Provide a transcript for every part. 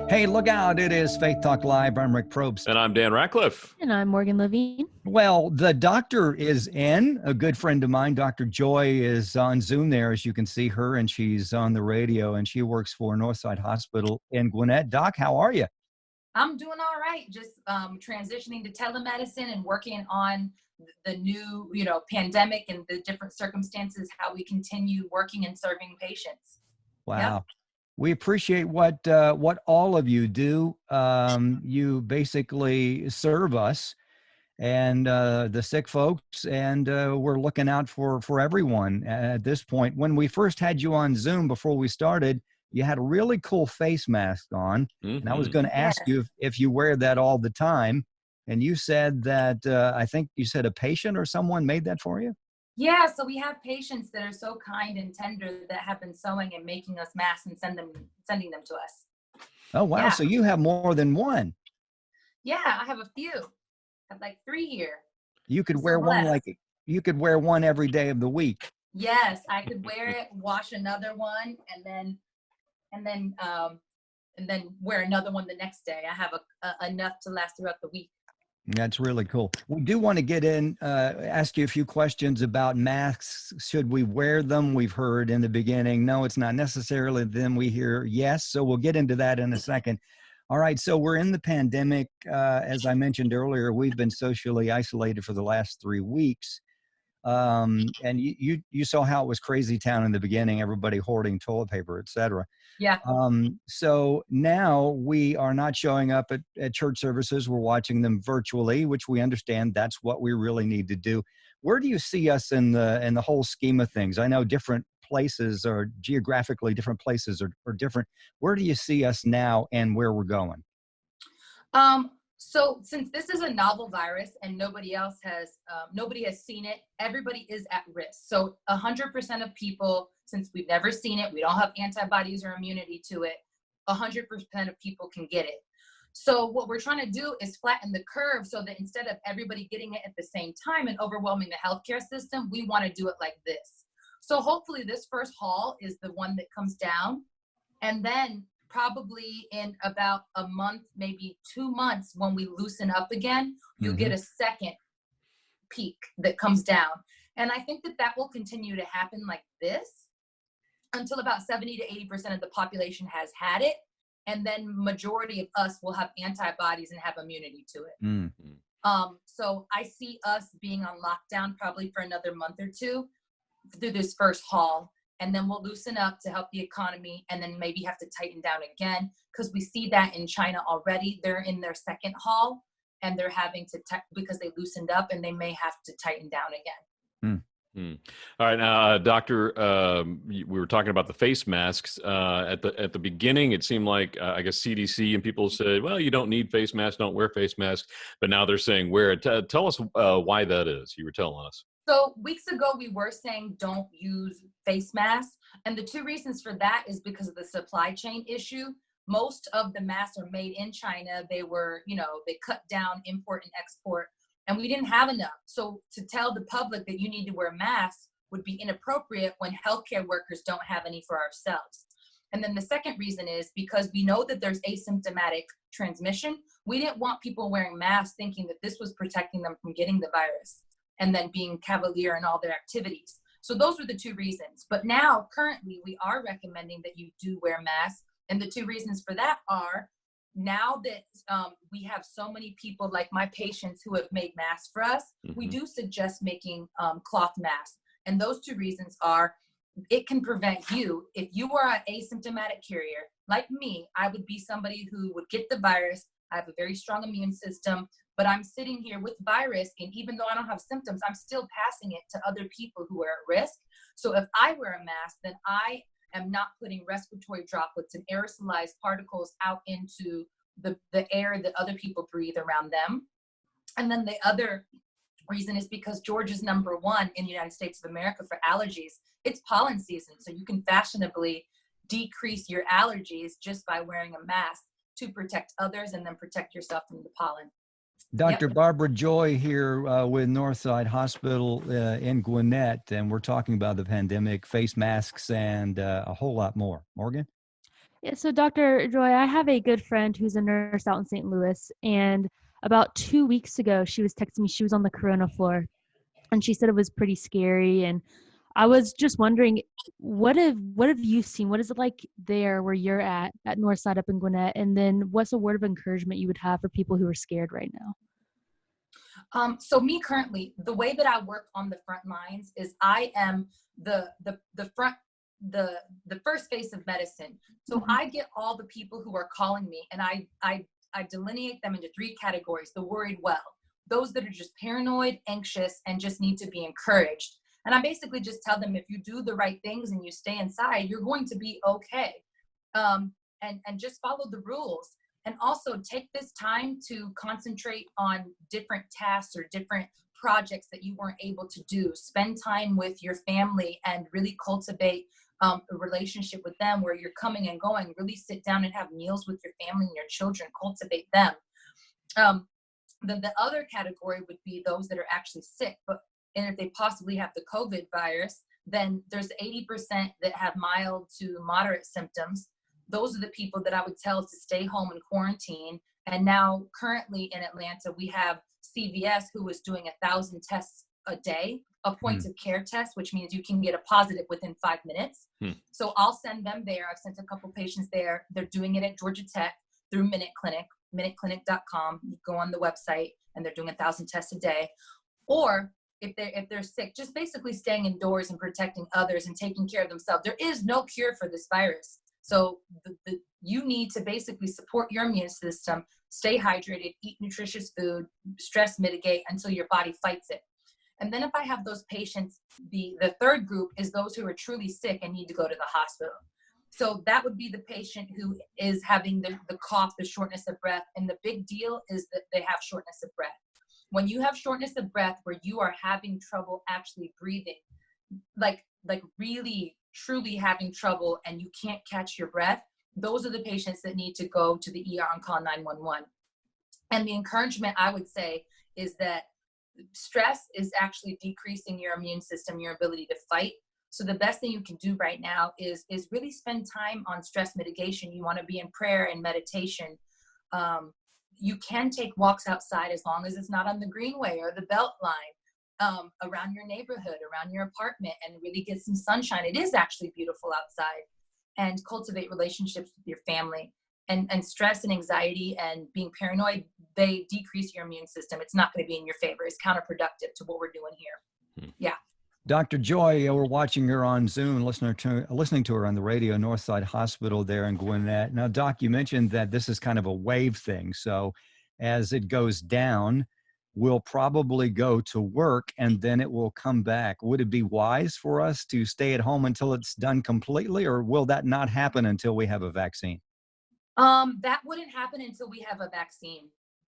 Hey, look out. It is Faith Talk Live. I'm Rick Probst. And I'm Dan Ratcliffe. And I'm Morgan Levine. Well, the doctor is in. A good friend of mine, Dr. Joy, is on Zoom there, as you can see her, and she's on the radio, and she works for Northside Hospital in Gwinnett. Doc, how are you? I'm doing all right. Just transitioning to telemedicine and working on the new, pandemic and the different circumstances, how we continue working and serving patients. Wow. Yep. We appreciate what all of you do. You basically serve us and the sick folks, and we're looking out for everyone at this point. When we first had you on Zoom before we started, you had a really cool face mask on, and I was going to ask you if you wear that all the time, and you said that I think you said a patient or someone made that for you? Yeah, so we have patients that are so kind and tender that have been sewing and making us masks and sending them to us. Oh, wow. Yeah. So you have more than one. Yeah, I have a few. I have like 3 here. You could So wear one blessed. you could wear one every day of the week. Yes, I could wear it, wash another one, and then wear another one the next day. I have enough to last throughout the week. That's really cool. We do want to get in, ask you a few questions about masks. Should we wear them? We've heard in the beginning, no, it's not necessarily. Then we hear yes. So we'll get into that in a second. All right. So we're in the pandemic. As I mentioned earlier, we've been socially isolated for the last 3 weeks. And you saw how it was crazy town in the beginning, everybody hoarding toilet paper, et cetera. Yeah. So now we are not showing up at church services. We're watching them virtually, which we understand that's what we really need to do. Where do you see us in the whole scheme of things? I know different places or geographically different places are different. Where do you see us now and where we're going? So since this is a novel virus and nobody has seen it, everybody is at risk. So 100% of people, since we've never seen it, we don't have antibodies or immunity to it, 100% of people can get it. So what we're trying to do is flatten the curve so that instead of everybody getting it at the same time and overwhelming the healthcare system, we want to do it like this. So hopefully this first haul is the one that comes down, and then probably in about a month, maybe 2 months, when we loosen up again, you'll get a second peak that comes down. And I think that will continue to happen like this until about 70 to 80% of the population has had it. And then majority of us will have antibodies and have immunity to it. Mm-hmm. So I see us being on lockdown probably for another month or two through this first haul. And then we'll loosen up to help the economy, and then maybe have to tighten down again, because we see that in China already. They're in their second haul, and they're having to because they loosened up, and they may have to tighten down again. All right, now, Doctor, we were talking about the face masks. At the beginning, it seemed like I guess CDC and people said, well, you don't need face masks, don't wear face masks. But now they're saying wear it. Tell us why that is. You were telling us. So weeks ago, we were saying don't use face masks. And the 2 reasons for that is because of the supply chain issue. Most of the masks are made in China. They were, they cut down import and export, and we didn't have enough. So to tell the public that you need to wear masks would be inappropriate when healthcare workers don't have any for ourselves. And then the second reason is because we know that there's asymptomatic transmission. We didn't want people wearing masks thinking that this was protecting them from getting the virus and then being cavalier in all their activities. So those were the 2 reasons. But now, currently, we are recommending that you do wear masks. And the 2 reasons for that are, now that we have so many people like my patients who have made masks for us, we do suggest making cloth masks. And those 2 reasons are, it can prevent you. If you are an asymptomatic carrier, like me, I would be somebody who would get the virus. I have a very strong immune system, but I'm sitting here with virus, and even though I don't have symptoms, I'm still passing it to other people who are at risk. So if I wear a mask, then I am not putting respiratory droplets and aerosolized particles out into the air that other people breathe around them. And then the other reason is because Georgia's #1 in the United States of America for allergies. It's pollen season, so you can fashionably decrease your allergies just by wearing a mask to protect others and then protect yourself from the pollen. Dr. Yep. Barbara Joy here with Northside Hospital in Gwinnett, and we're talking about the pandemic, face masks, and a whole lot more. Morgan? Yeah, so Dr. Joy, I have a good friend who's a nurse out in St. Louis, and about 2 weeks ago, she was texting me. She was on the corona floor, and she said it was pretty scary. And I was just wondering, what have you seen? What is it like there where you're at Northside up in Gwinnett? And then what's a word of encouragement you would have for people who are scared right now? So me currently, the way that I work on the front lines is I am the first face of medicine. So I get all the people who are calling me, and I delineate them into 3 categories: the worried well, those that are just paranoid, anxious, and just need to be encouraged. And I basically just tell them, if you do the right things and you stay inside, you're going to be okay. And just follow the rules. And also take this time to concentrate on different tasks or different projects that you weren't able to do. Spend time with your family and really cultivate a relationship with them where you're coming and going. Really sit down and have meals with your family and your children. Cultivate them. Then the other category would be those that are actually sick, and if they possibly have the COVID virus, then there's 80% that have mild to moderate symptoms. Those are the people that I would tell to stay home and quarantine. And now currently in Atlanta, we have CVS, who is doing 1,000 tests a day, a point of care test, which means you can get a positive within 5 minutes. So I'll send them there. I've sent a couple patients there. They're doing it at Georgia Tech through Minute Clinic, minuteclinic.com. You go on the website and they're doing 1,000 tests a day. Or if they're sick, just basically staying indoors and protecting others and taking care of themselves. There is no cure for this virus. So you need to basically support your immune system, stay hydrated, eat nutritious food, stress mitigate until your body fights it. And then if I have those patients, the third group is those who are truly sick and need to go to the hospital. So that would be the patient who is having the cough, the shortness of breath. And the big deal is that they have shortness of breath. When you have shortness of breath where you are having trouble actually breathing, like really truly having trouble and you can't catch your breath, those are the patients that need to go to the ER and call 911. And the encouragement I would say is that stress is actually decreasing your immune system, your ability to fight. So the best thing you can do right now is really spend time on stress mitigation. You want to be in prayer and meditation. You can take walks outside as long as it's not on the greenway or the belt line, around your neighborhood, around your apartment, and really get some sunshine. It is actually beautiful outside. And cultivate relationships with your family. And stress and anxiety and being paranoid, they decrease your immune system. It's not going to be in your favor. It's counterproductive to what we're doing here. Yeah. Dr. Joy, we're watching her on Zoom, listening to her on the radio, Northside Hospital there in Gwinnett. Now, Doc, you mentioned that this is kind of a wave thing. So as it goes down, we'll probably go to work and then it will come back. Would it be wise for us to stay at home until it's done completely, or will that not happen until we have a vaccine? That wouldn't happen until we have a vaccine.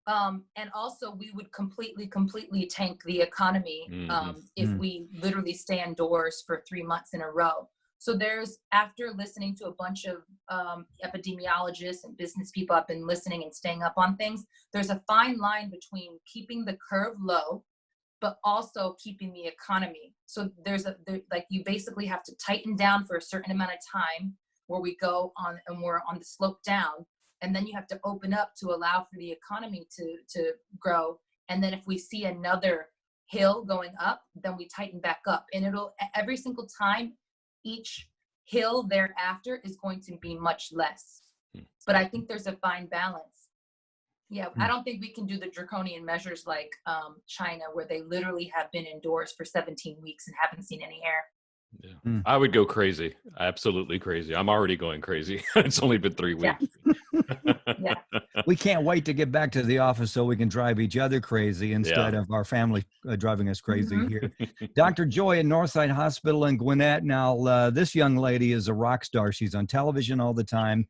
And also we would completely tank the economy if we literally stay indoors for 3 months in a row. So after listening to a bunch of epidemiologists and business people, I've been listening and staying up on things. There's a fine line between keeping the curve low, but also keeping the economy. So you basically have to tighten down for a certain amount of time where we go on and we're on the slope down. And then you have to open up to allow for the economy to grow. And then if we see another hill going up, then we tighten back up. And every single time, each hill thereafter is going to be much less. But I think there's a fine balance. Yeah, I don't think we can do the draconian measures like China, where they literally have been indoors for 17 weeks and haven't seen any air. Yeah. I would go crazy. Absolutely crazy. I'm already going crazy. It's only been 3 weeks. Yeah. We can't wait to get back to the office so we can drive each other crazy instead of our family driving us crazy here. Dr. Joy at Northside Hospital in Gwinnett. Now, this young lady is a rock star. She's on television all the time.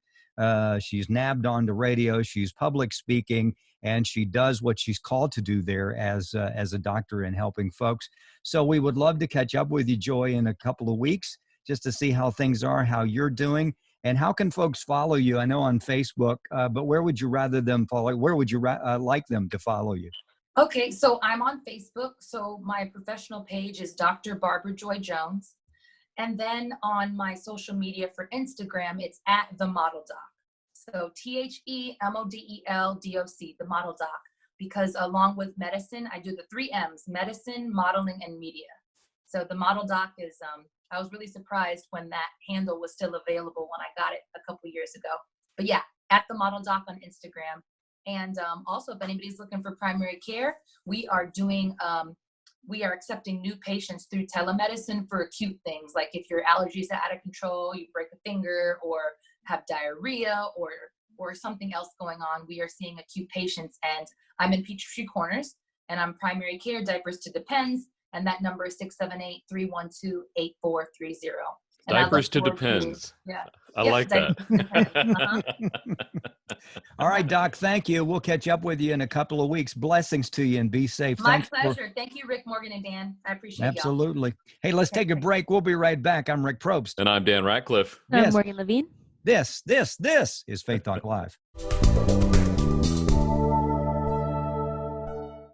She's nabbed onto radio. She's public speaking, and she does what she's called to do there as a doctor in helping folks. So we would love to catch up with you, Joy, in a couple of weeks just to see how things are, how you're doing. And how can folks follow you? I know on Facebook, but where would you rather them follow? Where would you like them to follow you? Okay, so I'm on Facebook. So my professional page is Dr. Barbara Joy Jones. And then on my social media for Instagram, it's at The Model Doc. So THEMODELDOC, The Model Doc, because along with medicine, I do the 3 M's: medicine, modeling, and media. So The Model Doc is, I was really surprised when that handle was still available when I got it a couple years ago. But yeah, at The Model Doc on Instagram. And also, if anybody's looking for primary care, we are doing, we are accepting new patients through telemedicine for acute things. Like if your allergies are out of control, you break a finger or have diarrhea or something else going on, we are seeing acute patients. And I'm in Peachtree Corners, and I'm primary care, diapers to Depends. And that number is 678-312-8430. Diapers to Depends. Yeah. I like that. All right, Doc, thank you. We'll catch up with you in a couple of weeks. Blessings to you and be safe. My Thanks pleasure. Thank you, Rick, Morgan, and Dan. I appreciate y'all. Absolutely. Hey, let's take a break. We'll be right back. I'm Rick Probst. And I'm Dan Ratcliffe. I'm Yes. Morgan Levine. This is Faith Talk Live.